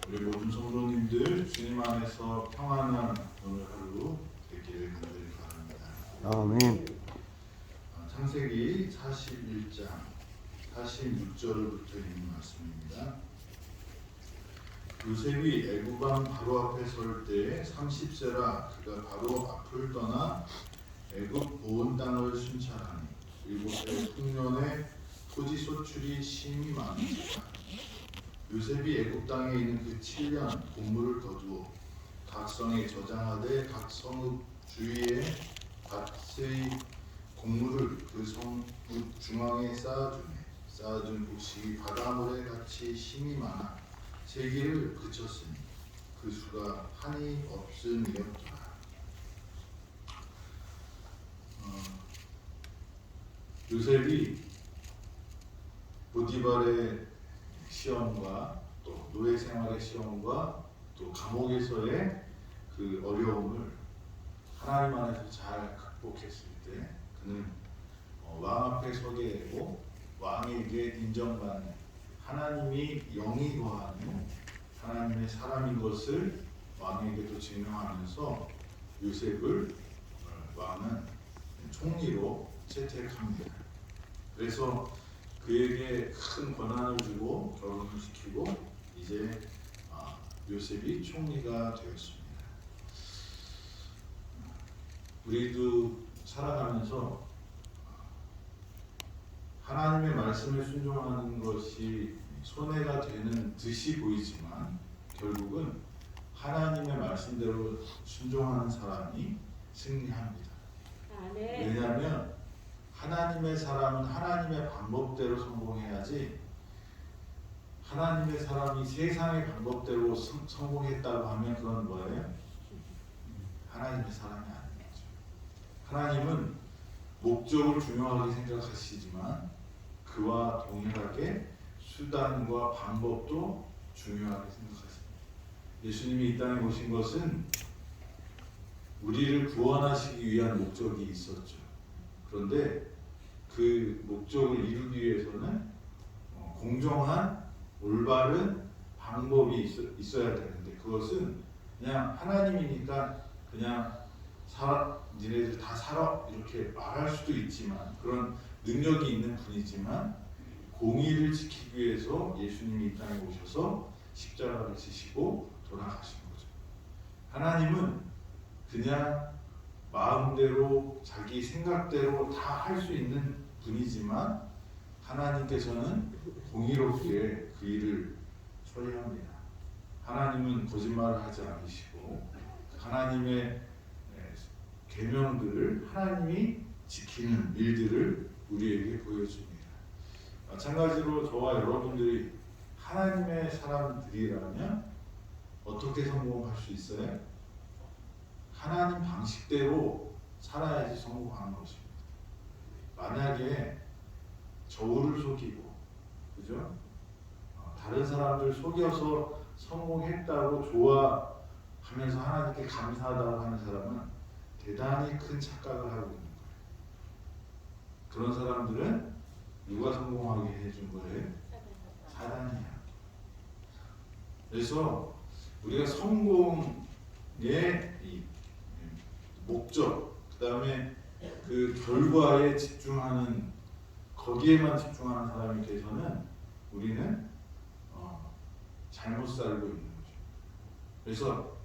우리 모든 성도님들 주님 안에서 평안한 오늘 하루 되기를 간절히 바랍니다. 아멘. 창세기 41장 46절부터 있는 말씀입니다. 요셉이 애굽 왕 바로 앞에 설 때에 30세라 그가 바로 앞을 떠나 애굽 온 땅을 순찰하니 이곳에 흉년에 토지 소출이 심히 많으니라. 요셉이 애굽 땅에 있는 그 7년 곡물을 거두어 각 성에 저장하되 각 성읍 주위에 밭의 곡물을 그 성읍 중앙에 쌓아둔 곡식이 바닷물에 같이 심이 많아 세기를 그쳤으니 그 수가 한이 없음이었더라. 요셉이 보디발의 시험과 또 노예 생활의 시험과 또 감옥에서의 그 어려움을 하나님 안에서 잘 극복했을 때 그는 왕 앞에 서게 되고 왕에게 인정받는 하나님이 영이 거하는 하나님의 사람인 것을 왕에게도 증명하면서 요셉을 왕은 총리로 채택합니다. 그래서 그에게 큰 권한을 주고 결혼을 시키고 이제 요셉이 총리가 되었습니다. 우리도 살아가면서 하나님의 말씀에 순종하는 것이 손해가 되는 듯이 보이지만 결국은 하나님의 말씀대로 순종하는 사람이 승리합니다. 왜냐하면 하나님의 사람은 하나님의 방법대로 성공해야지 하나님의 사람이 세상의 방법대로 성공했다고 하면 그건 뭐예요? 하나님의 사람이 아닌 거죠. 하나님은 목적을 중요하게 생각하시지만 그와 동일하게 수단과 방법도 중요하게 생각하십니다. 예수님이 이 땅에 오신 것은 우리를 구원하시기 위한 목적이 있었죠. 그런데 그 목적을 이루기 위해서는 공정한 올바른 방법이 있어야 되는데 그것은 그냥 하나님이니까 그냥 니네들 다 살아 이렇게 말할 수도 있지만 그런 능력이 있는 분이지만 공의를 지키기 위해서 예수님이 이 땅에 오셔서 십자가를 지시고 돌아가신 거죠. 하나님은 그냥 마음대로 자기 생각대로 다 할 수 있는 분이지만 하나님께서는 공의롭게 그 일을 처리합니다. 하나님은 거짓말을 하지 않으시고 하나님의 계명들을 하나님이 지키는 일들을 우리에게 보여줍니다. 마찬가지로 저와 여러분들이 하나님의 사람들이라면 어떻게 성공할 수 있어요? 하나님 방식대로 살아야지 성공하는 것입니다. 만약에 저울을 속이고, 그죠? 다른 사람들 속여서 성공했다고 좋아하면서 하나님께 감사하다고 하는 사람은 대단히 큰 착각을 하고 있는 거예요. 그런 사람들은 누가 성공하게 해준 거예요? 사단이야. 그래서 우리가 성공의 이 목적, 그 다음에 그 결과에 집중하는 거기에만 집중하는 사람이 돼서는 우리는 잘못 살고 있는 거죠. 그래서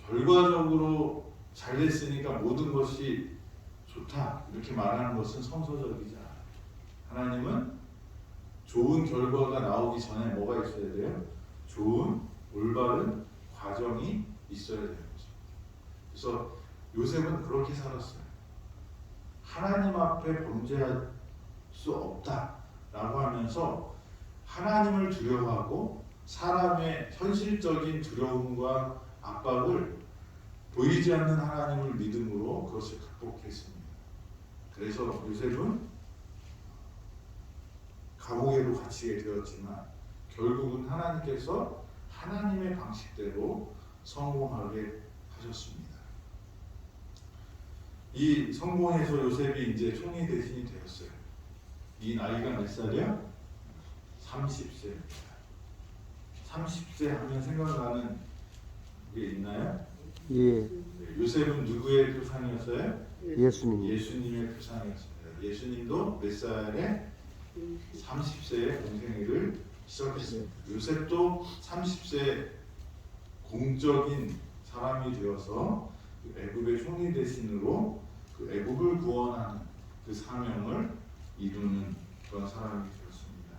결과적으로 잘 됐으니까 모든 것이 좋다 이렇게 말하는 것은 성서적이지 않아요. 하나님은 좋은 결과가 나오기 전에 뭐가 있어야 돼요? 좋은 올바른 과정이 있어야 되는 거죠. 그래서 요셉은 그렇게 살았어요. 하나님 앞에 범죄할 수 없다라고 하면서 하나님을 두려워하고 사람의 현실적인 두려움과 압박을 보이지 않는 하나님을 믿음으로 그것을 극복했습니다. 그래서 요셉은 감옥에도 갇히게 되었지만 결국은 하나님께서 하나님의 방식대로 성공하게 하셨습니다. 이 성공해서 요셉이 이제 총리 대신이 되었어요. 이 나이가 몇 살이야? 30세입니다. 30세 하면 생각나는 게 있나요? 예, 네, 요셉은 누구의 조상이었어요? 예수님. 예수님의 조상이었습니다. 예수님도 몇 살에 30세에 공생애를 시작했습니다. 요셉도 30세 공적인 사람이 되어서 그 애굽의 총리 대신으로 그 애굽을 구원하는 그 사명을 이루는 그런 사람이 되었습니다.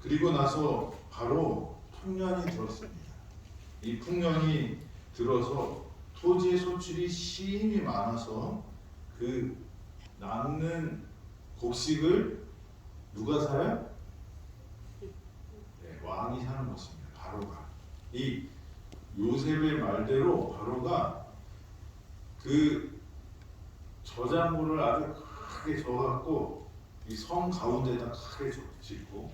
그리고 나서 바로 풍년이 들었습니다. 이 풍년이 들어서 토지의 소출이 심히 많아서 그 남는 곡식을 누가 사요? 네, 왕이 사는 것입니다. 바로가. 이 요셉의 말대로 바로가 그 저장고를 아주 크게 져갖고 이 성 가운데다 크게 짓고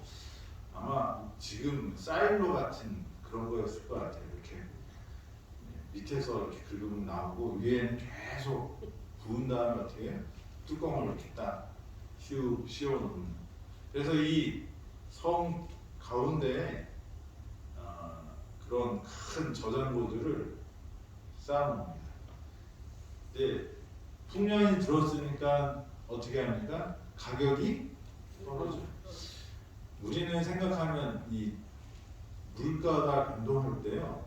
아마 지금 사일로 같은 그런 거였을 것 같아요. 이렇게 밑에서 이렇게 긁으면 나오고 위에는 계속 부은 다음에 어떻게 뚜껑을 이렇게 딱 씌워놓는. 그래서 이 성 가운데에 그런 큰 저장고들을 쌓아놓습니다. 근데 풍년이 들었으니까 어떻게 합니까? 가격이 떨어져요. 우리는 생각하면 이 물가가 변동할 때요,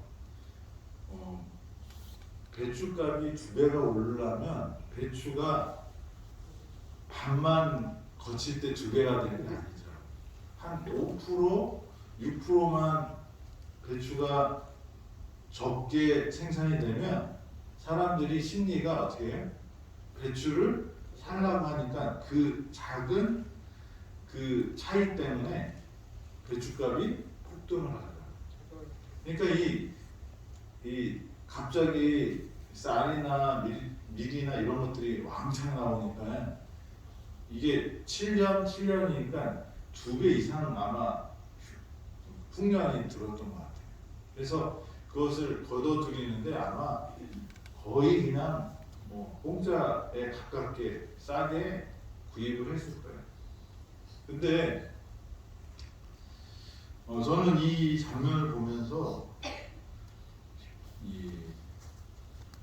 배추값이 2배가 오르려면 배추가 반만 거칠 때 2배가 되는 게 아니죠. 한 5%, 6%만 배추가 적게 생산이 되면 사람들이 심리가 어떻게 해요? 배추를 살라고 하니까 그 작은 그 차이 때문에 배추값이 폭등을 하더라고요. 그러니까 이 갑자기 쌀이나 밀이나 이런 것들이 왕창 나오니까 이게 7년이니까 2배 이상 아마 풍년이 들었던 것 같아요. 그래서 그것을 거둬들이는데 아마 거의 그냥 뭐 공짜에 가깝게 싸게 구입을 했을 거예요. 근데 저는 이 장면을 보면서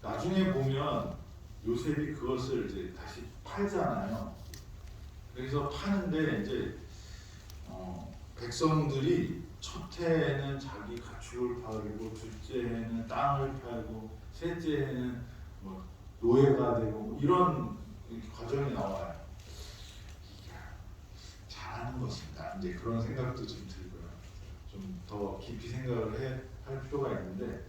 나중에 보면 요셉이 그것을 이제 다시 팔잖아요. 그래서 파는데 이제 백성들이 첫 해에는 자기 가축을 팔고, 둘째 해는 땅을 팔고, 셋째 해는 뭐 노예가 되고 뭐 이런 과정이 나와요. 잘하는 것인가 이제 그런 생각도 좀 들고요. 좀 더 깊이 생각을 할 필요가 있는데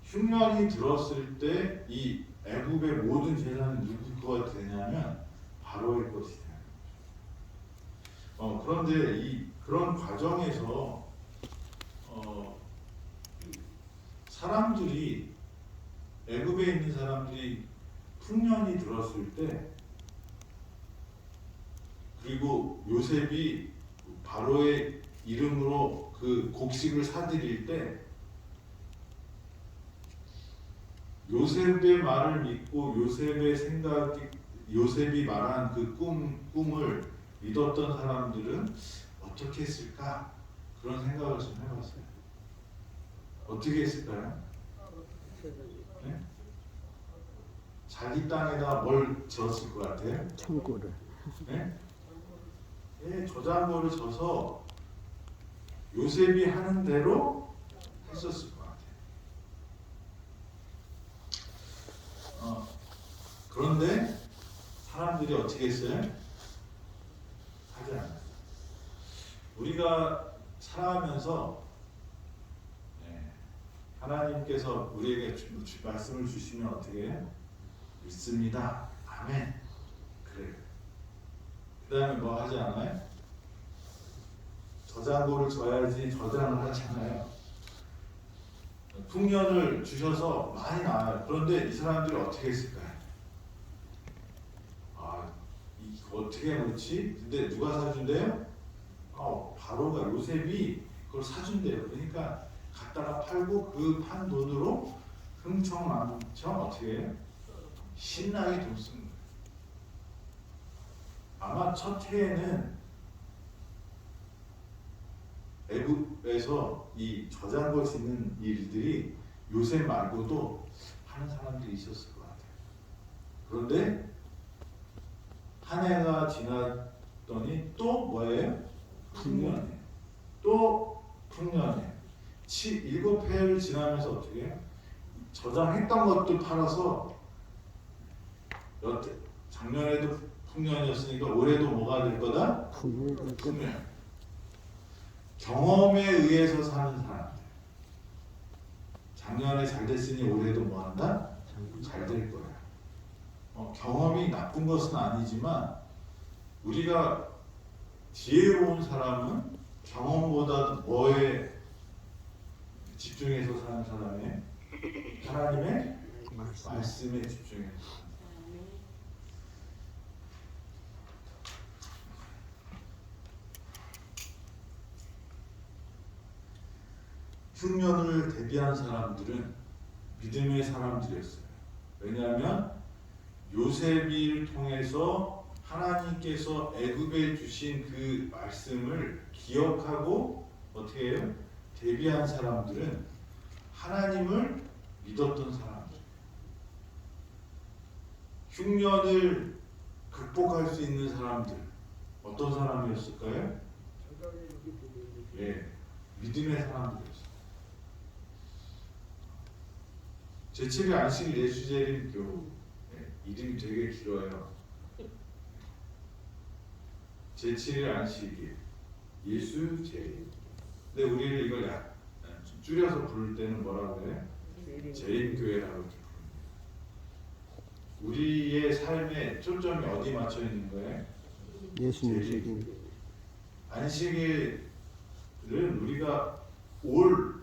흉년이 들었을 때 이 애굽의 모든 재산은 누구 거가 되냐면 바로의 것이 되는 거죠. 그런데 그런 과정에서 사람들이 애굽에 있는 사람들이 풍년이 들었을 때 그리고 요셉이 바로의 이름으로 그 곡식을 사들일 때 요셉의 말을 믿고 요셉이 말한 그 꿈을 믿었던 사람들은 어떻게 했을까? 그런 생각을 좀 해봤어요. 어떻게 했을까요? 네? 자기 땅에다 뭘 지었을 것 같아요? 창고를. 네? 예, 저장고를 져서 요셉이 하는 대로 했었을 것 같아요. 그런데 사람들이 어떻게 했어요? 하지 않았어요. 우리가 살아가면서 하나님께서 우리에게 말씀을 주시면 어떻게 해요? 믿습니다. 아멘. 그래요. 그 다음에 뭐 하지 않아요? 저장고를 져야지 저장을 하잖아요. 풍년을 주셔서 많이 나와요. 그런데 이 사람들이 어떻게 했을까요? 이거 어떻게 해놓지? 근데 누가 사준대요? 바로가 요셉이 그걸 사준대요. 그러니까 갖다가 팔고 그 판 돈으로 흥청망청 어떻게 해요? 신나게 돈 쓰는 거예요. 아마 첫 해에는 애굽에서 이 저장고 짓는 일들이 요셉 말고도 하는 사람들이 있었을 것 같아요. 그런데 한 해가 지났더니 또 뭐예요? 풍년이에요. 또 풍년이에요. 7해를 지나면서 어떻게 해요? 저장했던 것도 팔아서 작년에도 풍년이었으니까 올해도 뭐가 될 거다? 풍년. 경험에 의해서 사는 사람들. 작년에 잘 됐으니 올해도 뭐 한다? 잘 될 거야. 경험이 나쁜 것은 아니지만 우리가 지혜로운 사람은 경험보다 뭐에 집중해서 사는 사람이에요? 하나님의 말씀에 집중해서. 흉년을 대비한 사람들은 믿음의 사람들이었어요. 왜냐하면 요셉을 통해서 하나님께서 애굽에 주신 그 말씀을 기억하고 어떻게 해요? 대비한 사람들은 하나님을 믿었던 사람들. 흉년을 극복할 수 있는 사람들 어떤 사람이었을까요? 예, 믿음의 사람들이었어요. 제7일 안식 예수재림교, 이름이 되게 길어요. 제7일 안식일 예수재림. 근데 우리를 이걸 줄여서 부를 때는 뭐라고 해요? 재림교회라고 부릅니다. 우리의 삶의 초점이 어디 맞춰 있는 거예요? 예수님 재림. 안식일은 우리가 올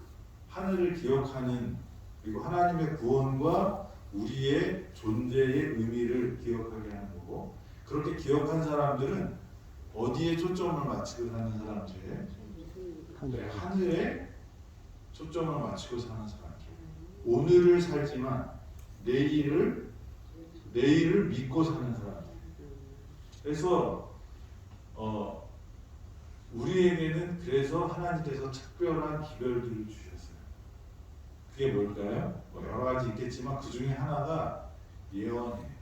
하늘을 기억하는, 그리고 하나님의 구원과 우리의 존재의 의미를 기억하게 하는 거고, 그렇게 기억한 사람들은 어디에 초점을 맞추고 사는 사람들이에요? 하늘에 초점을 맞추고 사는 사람들. 오늘을 살지만 내일을 믿고 사는 사람들. 그래서 우리에게는 그래서 하나님께서 특별한 기별들을 주셨어요. 그게 뭘까요? 여러 가지 있겠지만 그 중에 하나가 예언이에요.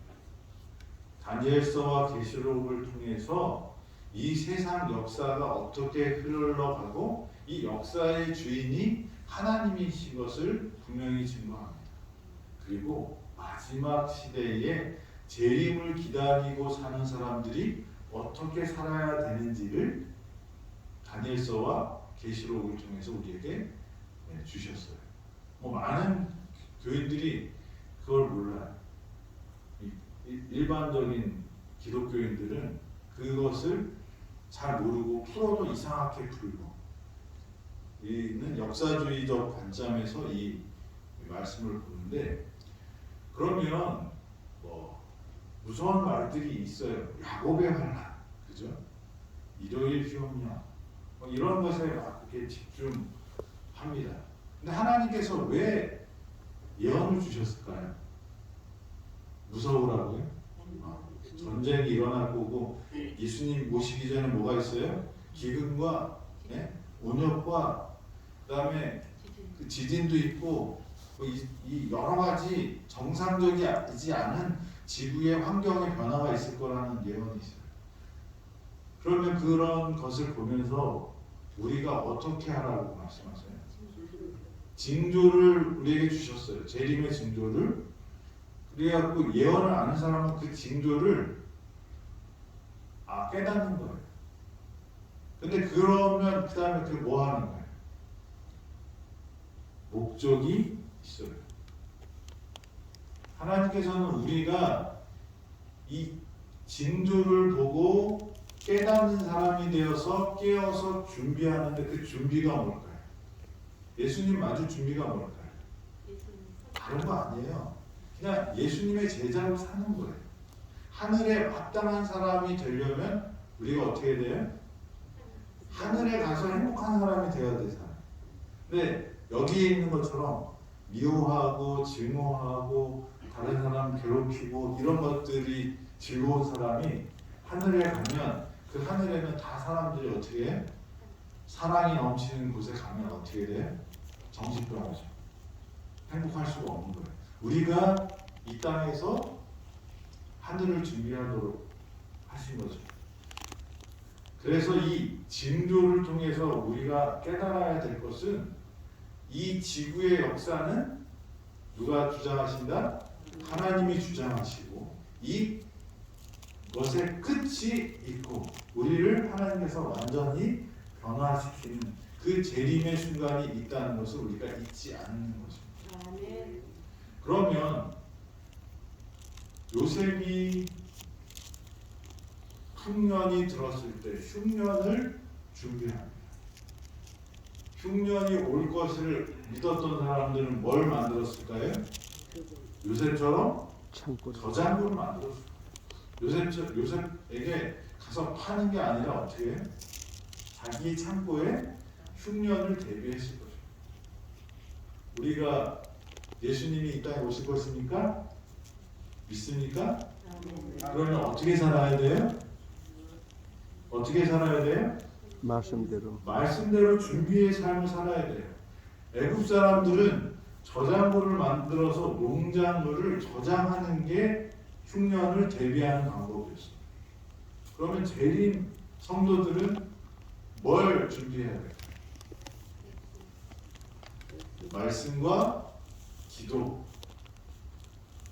다니엘서와 계시록을 통해서 이 세상 역사가 어떻게 흘러가고 이 역사의 주인이 하나님이신 것을 분명히 증거합니다. 그리고 마지막 시대에 재림을 기다리고 사는 사람들이 어떻게 살아야 되는지를 다니엘서와 계시록을 통해서 우리에게 주셨어요. 많은 교인들이 그걸 몰라요. 일반적인 기독교인들은 그것을 잘 모르고 풀어도 이상하게 풀고, 이는 역사주의적 관점에서 이 말씀을 보는데, 그러면 무서운 말들이 있어요. 야곱의 환난, 그죠? 일요일 휴업령, 이런 것에 이렇게 집중합니다. 근데 하나님께서 왜 예언을 주셨을까요? 무서우라고요? 전쟁이 일어날 거고, 예수님 모시기 전에 뭐가 있어요? 기근과 온역과 그다음에 그 지진도 있고, 이 여러 가지 정상적이지 않은 지구의 환경의 변화가 있을 거라는 예언이 있어요. 그러면 그런 것을 보면서 우리가 어떻게 하라고 말씀하세요? 징조를 우리에게 주셨어요. 재림의 징조를. 그래갖고 예언을 아는 사람은 그 징조를 깨닫는 거예요. 근데 그러면 그 다음에 그 뭐 하는 거예요? 목적이 있어요. 하나님께서는 우리가 이 징조를 보고 깨닫는 사람이 되어서 깨어서 준비하는데, 그 준비가 뭘까요? 예수님 맞을 준비가 뭘까요? 다른 거 아니에요. 그냥 예수님의 제자로 사는 거예요. 하늘에 마땅한 사람이 되려면 우리가 어떻게 돼요? 하늘에 가서 행복한 사람이 되어야 되잖아요. 근데 여기에 있는 것처럼 미워하고 증오하고 다른 사람 괴롭히고 이런 것들이 즐거운 사람이 하늘에 가면 그 하늘에는 다 사람들이 어떻게 해? 사랑이 넘치는 곳에 가면 어떻게 돼? 정신병이죠. 행복할 수가 없는 거예요. 우리가 이 땅에서 하늘을 준비하도록 하신 거죠. 그래서 이 징조를 통해서 우리가 깨달아야 될 것은 이 지구의 역사는 누가 주장하신다? 하나님이 주장하시고 이것의 끝이 있고 우리를 하나님께서 완전히 변화시키는 그 재림의 순간이 있다는 것을 우리가 잊지 않는 것입니다. 그러면 요셉이 흉년이 들었을 때 흉년을 준비합니다. 흉년이 올 것을 믿었던 사람들은 뭘 만들었을까요? 요셉처럼 창고를 저장고를 만들었어요. 요셉에게 가서 파는 게 아니라 어떻게 해요? 자기 창고에 흉년을 대비했을 거죠. 우리가 예수님이 이 땅에 오실 것입니까? 믿습니까? 그러면 어떻게 살아야 돼요? 어떻게 살아야 돼요? 말씀대로 준비의 삶을 살아야 돼요. 애굽 사람들은 저장고를 만들어서 농작물을 저장하는 게 흉년을 대비하는 방법이었어요. 그러면 재림 성도들은 뭘 준비해야 돼요? 말씀과 기도,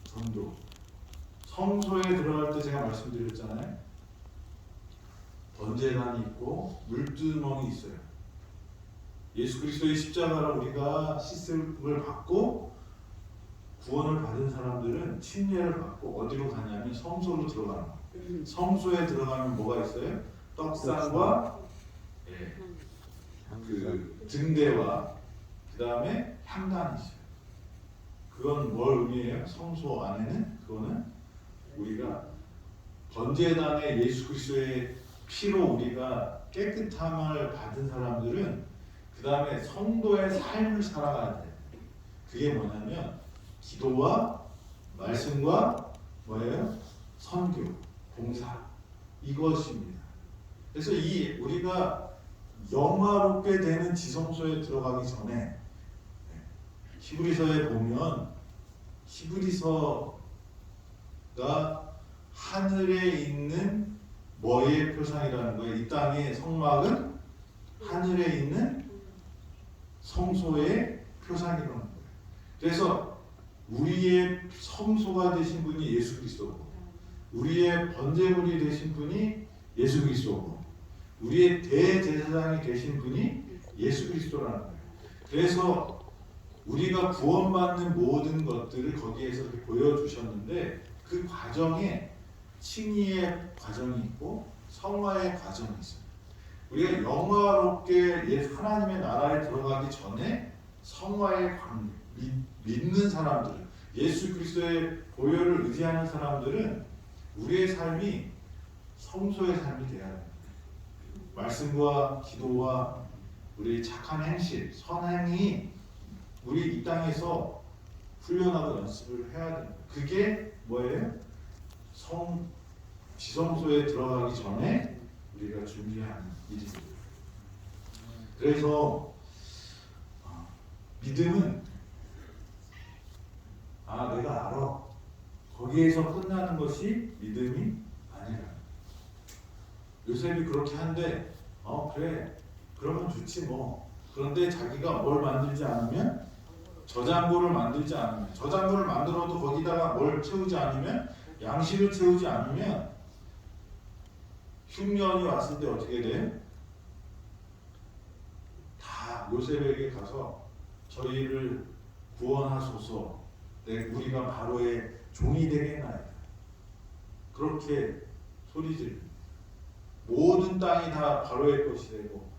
전도. 성소에 들어갈 때 제가 말씀드렸잖아요. 번제단이 있고 물두멍이 있어요. 예수 그리스도의 십자가로 우리가 씻음을 받고 구원을 받은 사람들은 침례를 받고 어디로 가냐면 성소로 들어가는 거예요. 성소에 들어가면 뭐가 있어요? 떡상과 그 등대와 그 다음에 향단이 있어요. 그건 뭘 의미해요? 성소 안에는 그거는 우리가 번제단의 예수 그리스도의 피로 우리가 깨끗함을 받은 사람들은 그 다음에 성도의 삶을 살아가야 돼요. 그게 뭐냐면 기도와 말씀과 뭐예요? 선교, 봉사 이것입니다. 그래서 이 우리가 영화롭게 되는 지성소에 들어가기 전에 히브리서에 보면 히브리서가 하늘에 있는 뭐의 표상이라는 거예요? 이 땅의 성막은 하늘에 있는 성소의 표상이라는 거예요. 그래서 우리의 성소가 되신 분이 예수 그리스도고, 우리의 번제물이 되신 분이 예수 그리스도고, 우리의 대제사장이 되신 분이 예수 그리스도라는 거예요. 그래서 우리가 구원받는 모든 것들을 거기에서 이렇게 보여주셨는데 그 과정에 칭의의 과정이 있고 성화의 과정이 있어요. 우리가 영화롭게 하나님의 나라에 들어가기 전에 성화의 관계, 믿는 사람들은 예수 그리스도의 보혈을 의지하는 사람들은 우리의 삶이 성소의 삶이 되어야 합니다. 말씀과 기도와 우리의 착한 행실, 선행이 우리 이 땅에서 훈련하고 연습을 해야 됩니다. 그게 뭐예요? 지성소에 들어가기 전에 우리가 준비하는 일입니다. 그래서 믿음은 내가 알아. 거기에서 끝나는 것이 믿음이 아니라. 요셉이 그렇게 한데 그래 그러면 좋지 뭐. 그런데 자기가 뭘 만들지 않으면 저장고를 만들지 않으면 저장고를 만들어도 거기다가 뭘 채우지 않으면 양식을 채우지 않으면 흉년이 왔을 때 어떻게 돼? 다 요셉에게 가서 저희를 구원하소서 우리가 바로의 종이 되겠나이다. 그렇게 소리질. 모든 땅이 다 바로의 것이 되고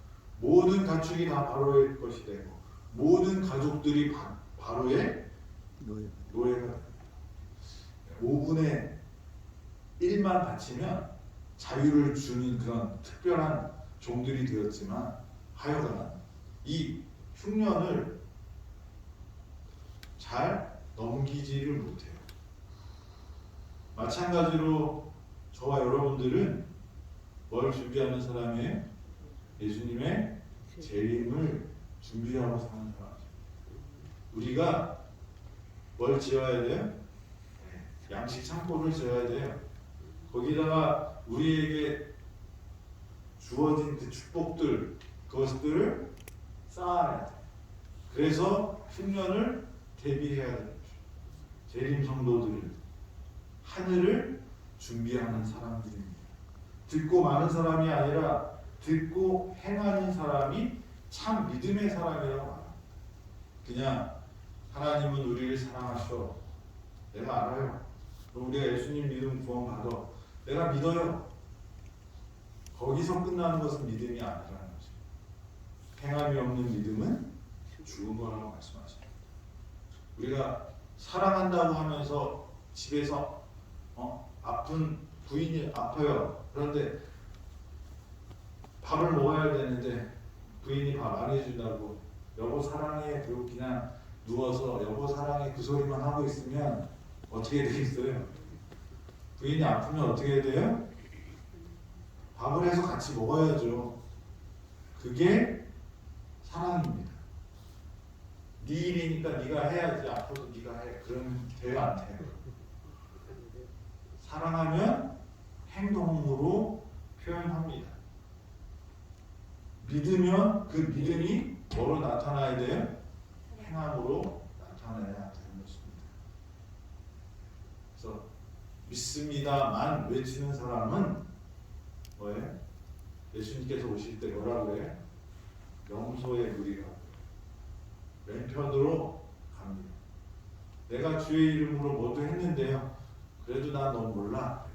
모든 가축이 다 바로의 것이 되고 모든 가족들이 바로의 노예가 됩니다. 5분의 1만 바치면 자유를 주는 그런 특별한 종들이 되었지만 하여간 이 흉년을 잘 넘기지를 못해요. 마찬가지로 저와 여러분들은 뭘 준비하는 사람이에요? 예수님의 재림을 준비하고 사는 사람. 우리가 뭘 지어야 돼요? 양식 창고를 지어야 돼요. 거기다가 우리에게 주어진 그 축복들, 그것들을 쌓아야 돼. 그래서 흉년을 대비해야 되는 거죠. 재림 성도들은 하늘을 준비하는 사람들입니다. 듣고 마는 사람이 아니라 듣고 행하는 사람이 참 믿음의 사람이라고 말합니다. 그냥 하나님은 우리를 사랑하셔. 내가 알아요. 우리가 예수님 믿음 구원받아. 내가 믿어요. 거기서 끝나는 것은 믿음이 아니라는 거죠. 행함이 없는 믿음은 죽은 거라고 말씀하십니다. 우리가 사랑한다고 하면서 집에서 아픈 부인이 아파요. 그런데 밥을 먹어야 되는데 부인이 밥 안 해준다고 여보 사랑해 그리고 그냥 누워서 여보 사랑해 그 소리만 하고 있으면 어떻게 되겠어요? 부인이 아프면 어떻게 돼요? 밥을 해서 같이 먹어야죠. 그게 사랑입니다. 네 일이니까 네가 해야지. 아파도 네가 해. 그러면 돼요 안 돼요? 사랑하면 행동으로 표현합니다. 믿으면 그 믿음이 뭐로 나타나야 돼요? 행함으로 나타나야 되는 것입니다. 그래서 믿습니다만 외치는 사람은 뭐예요? 예수님께서 오실 때 뭐라고 그래요? 염소의 무리가 왼편으로 갑니다. 내가 주의 이름으로 뭐도 했는데요. 그래도 난 너 몰라.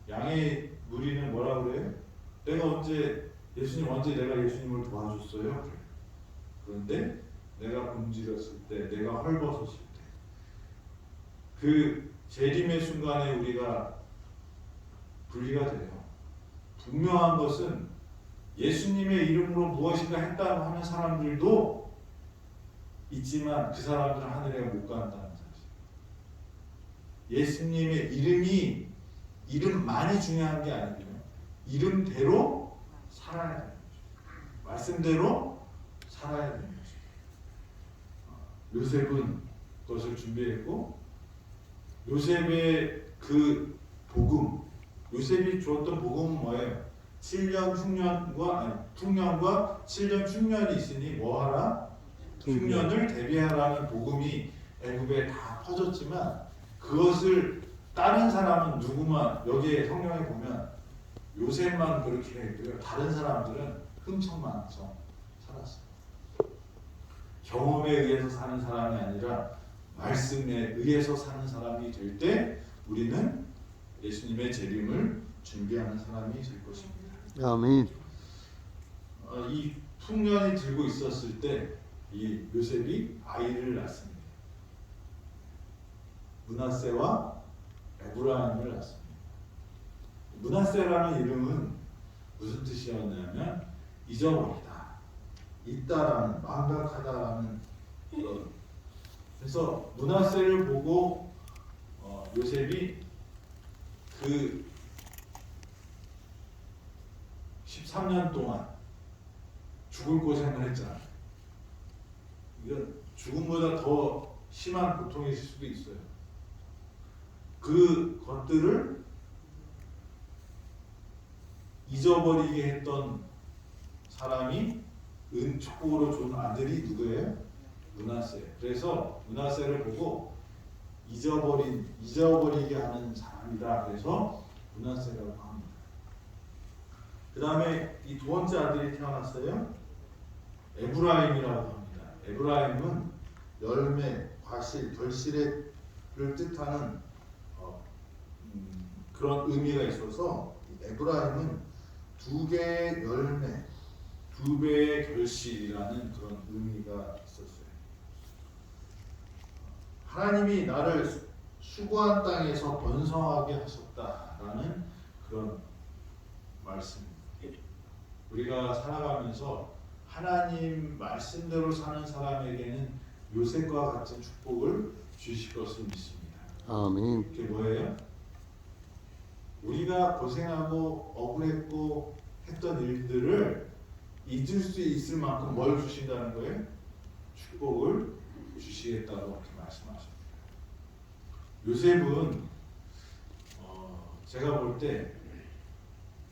양의 무리는 뭐라고 그래요? 예수님 언제 내가 예수님을 도와줬어요? 그런데 내가 굶주렸을 때, 내가 헐벗었을 때, 그 재림의 순간에 우리가 분리가 돼요. 분명한 것은 예수님의 이름으로 무엇인가 했다고 하는 사람들도 있지만 그 사람들은 하늘에 못 간다는 사실. 예수님의 이름만이 중요한 게 아니고요. 이름대로 살아야 되는 거죠. 말씀대로 살아야 되는 거죠. 요셉은 그것을 준비했고 요셉의 그 복음, 요셉이 주었던 복음은 뭐예요? 7년 풍년과 7년 흉년이 있으니 뭐하라? 흉년을 대비하라는 복음이 애굽에 다 퍼졌지만 그것을 다른 사람은 누구만 여기에 성경에 보면 요셉만 그렇게 했고요. 다른 사람들은 흥청망청 살았어요. 경험에 의해서 사는 사람이 아니라 말씀에 의해서 사는 사람이 될 때 우리는 예수님의 재림을 준비하는 사람이 될 것입니다. 아멘. 이 풍년이 들고 있었을 때 이 요셉이 아이를 낳습니다. 므낫세와 에브라임을 낳습니다. 므낫세라는 이름은 무슨 뜻이었냐면 잊어버리다, 있다라는, 망각하다라는 그런. 그래서 므낫세를 보고 요셉이 그 13년 동안 죽을 고생을 했잖아요. 이건 죽음보다 더 심한 고통일 수도 있어요. 그 것들을 잊어버리게 했던 사람이 축복으로 준 아들이 누구예요? 므낫세. 그래서 므낫세를 보고 잊어버리게 하는 사람이다. 그래서 므낫세라고 합니다. 그 다음에 이 두 번째 아들이 태어났어요. 에브라임이라고 합니다. 에브라임은 열매, 과실, 결실을 뜻하는 그런 의미가 있어서 에브라임은 두 개의 열매, 두 배의 결실이라는 그런 의미가 있었어요. 하나님이 나를 수고한 땅에서 번성하게 하셨다라는 그런 말씀입니다. 우리가 살아가면서 하나님 말씀대로 사는 사람에게는 요셉과 같은 축복을 주실 것을 믿습니다. 아멘. 그게 뭐예요? 우리가 고생하고 억울했고 했던 일들을 잊을 수 있을 만큼 뭘 주신다는 거예요? 축복을 주시겠다고 이렇게 말씀하십니다. 요셉은 제가 볼 때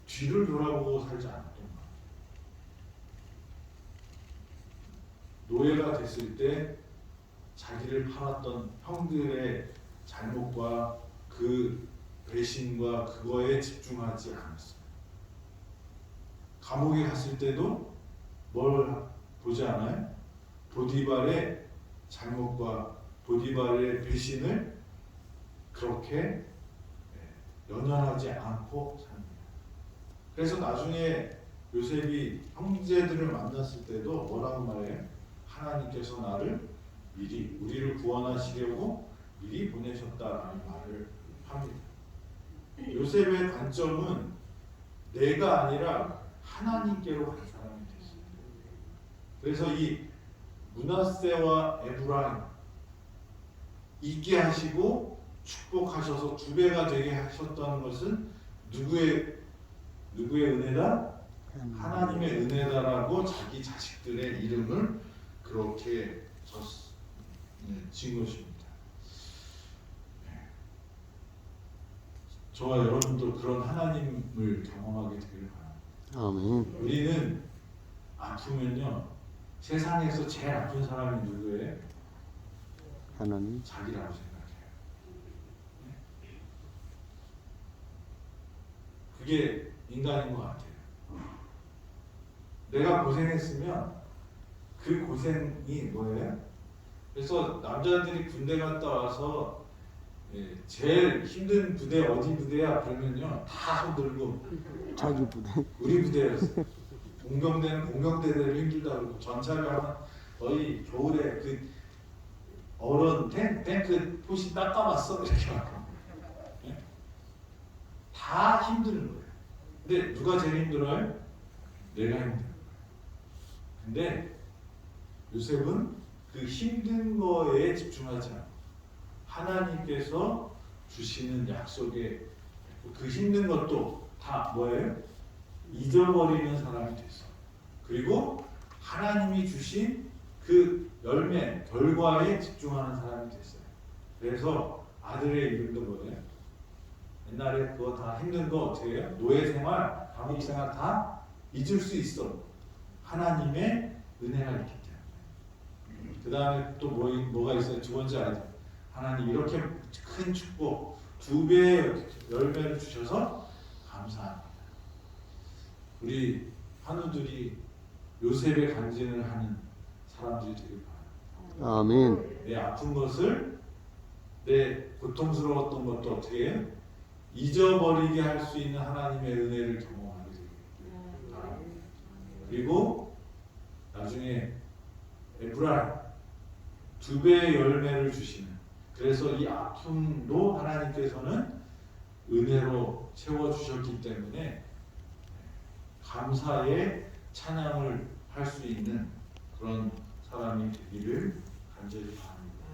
뒤를 돌아보고 살지 않았던 것 같아요. 노예가 됐을 때 자기를 팔았던 형들의 잘못과 그 배신과 그거에 집중하지 않았어요. 감옥에 갔을 때도 뭘 보지 않아요? 보디발의 잘못과 보디발의 배신을 그렇게 연연하지 않고 삽니다. 그래서 나중에 요셉이 형제들을 만났을 때도 뭐라고 말해요? 하나님께서 나를 미리 우리를 구원하시려고 미리 보내셨다라는 말을 합니다. 요셉의 관점은 내가 아니라 하나님께로 간 사람이 됐어요. 그래서 이 므낫세와 에브라임 있게 하시고 축복하셔서 두 배가 되게 하셨다는 것은 누구의 은혜다? 하나님의 은혜다라고 자기 자식들의 이름을 그렇게 지은 것입니다. 저와 여러분도 그런 하나님을 경험하게 되길 바랍니다. 아멘. 우리는 아프면요, 세상에서 제일 아픈 사람이 누구예요? 하나님. 자기라고 생각해요. 그게 인간인 것 같아요. 내가 고생했으면 그 고생이 뭐예요? 그래서 남자들이 군대 갔다 와서 제일 힘든 부대 어디 부대야? 그러면요 다 손들고 자기 부대. 우리 부대였어요. 공병대는 공병대대로 힘들다 그러고 전차를 하면 거의 겨울에 그 얼은 탱크 포시 닦아봤어 이렇게 하고 다 힘드는 거예요. 근데 누가 제일 힘들어요? 내가 힘들어요. 근데 요셉은 그 힘든 거에 집중하지 않고 하나님께서 주시는 약속에 그 힘든 것도 다 뭐예요? 잊어버리는 사람이 됐어. 그리고 하나님이 주신 그 열매, 결과에 집중하는 사람이 됐어요. 그래서 아들의 이름도 뭐예요? 옛날에 그거 다 힘든 거 어떻게 해요? 노예 생활, 감옥 생활 다 잊을 수 있어. 하나님의 은혜가 있기 때문에. 그 다음에 또 뭐가 있어요? 두 번째 아이들. 하나님 이렇게 큰 축복, 2배의 열매를 주셔서 감사합니다. 우리 한우들이 요셉의 간증을 하는 사람들이 되길 바랍니다. 아멘. 내 아픈 것을, 내 고통스러웠던 것도 어떻게 해요? 잊어버리게 할 수 있는 하나님의 은혜를 경험하게 되길 바랍니다. 그리고 나중에 에브라임 2배의 열매를 주시는, 그래서 이 아픔도 하나님께서는 은혜로 채워주셨기 때문에 감사의 찬양을 할 수 있는 그런 사람이 되기를 간절히 바랍니다.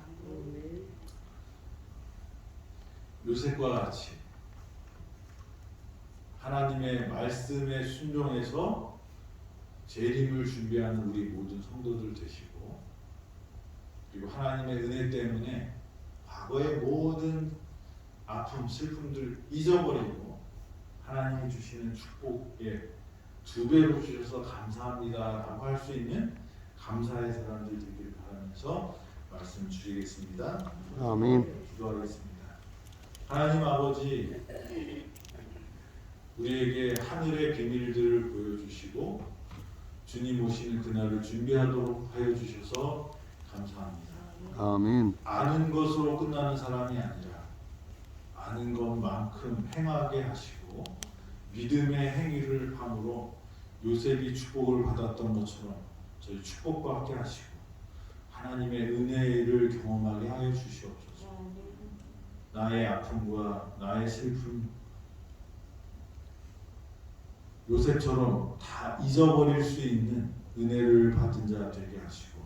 요셉과 같이 하나님의 말씀에 순종해서 재림을 준비하는 우리 모든 성도들 되시고, 그리고 하나님의 은혜 때문에 과거의 모든 아픔, 슬픔들 잊어버리고 하나님이 주시는 축복에 2배로 주셔서 감사합니다라고 할 수 있는 감사의 사람들 되기를 바라면서 말씀 드리겠습니다. 아멘. 기도하겠습니다. 하나님 아버지, 우리에게 하늘의 비밀들을 보여주시고 주님 오시는 그날을 준비하도록 하여 주셔서 감사합니다. 아멘. 아는 것으로 끝나는 사람이 아니라 아는 것만큼 행하게 하시고 믿음의 행위를 함으로 요셉이 축복을 받았던 것처럼 저희 축복받게 하시고 하나님의 은혜를 경험하게 하여 주시옵소서. 나의 아픔과 나의 슬픔, 요셉처럼 다 잊어버릴 수 있는 은혜를 받은 자 되게 하시고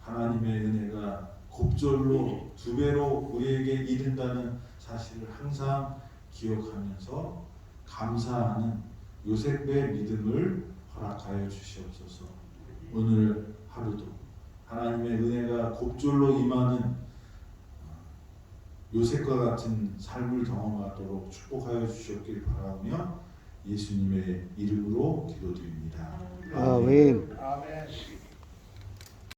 하나님의 은혜가 곱절로 2배로 우리에게 이른다는 사실을 항상 기억하면서 감사하는 요셉의 믿음을 허락하여 주시옵소서. 오늘 하루도 하나님의 은혜가 곱절로 임하는 요셉과 같은 삶을 경험하도록 축복하여 주시옵길 바라며 예수님의 이름으로 기도드립니다. 아멘. 아멘.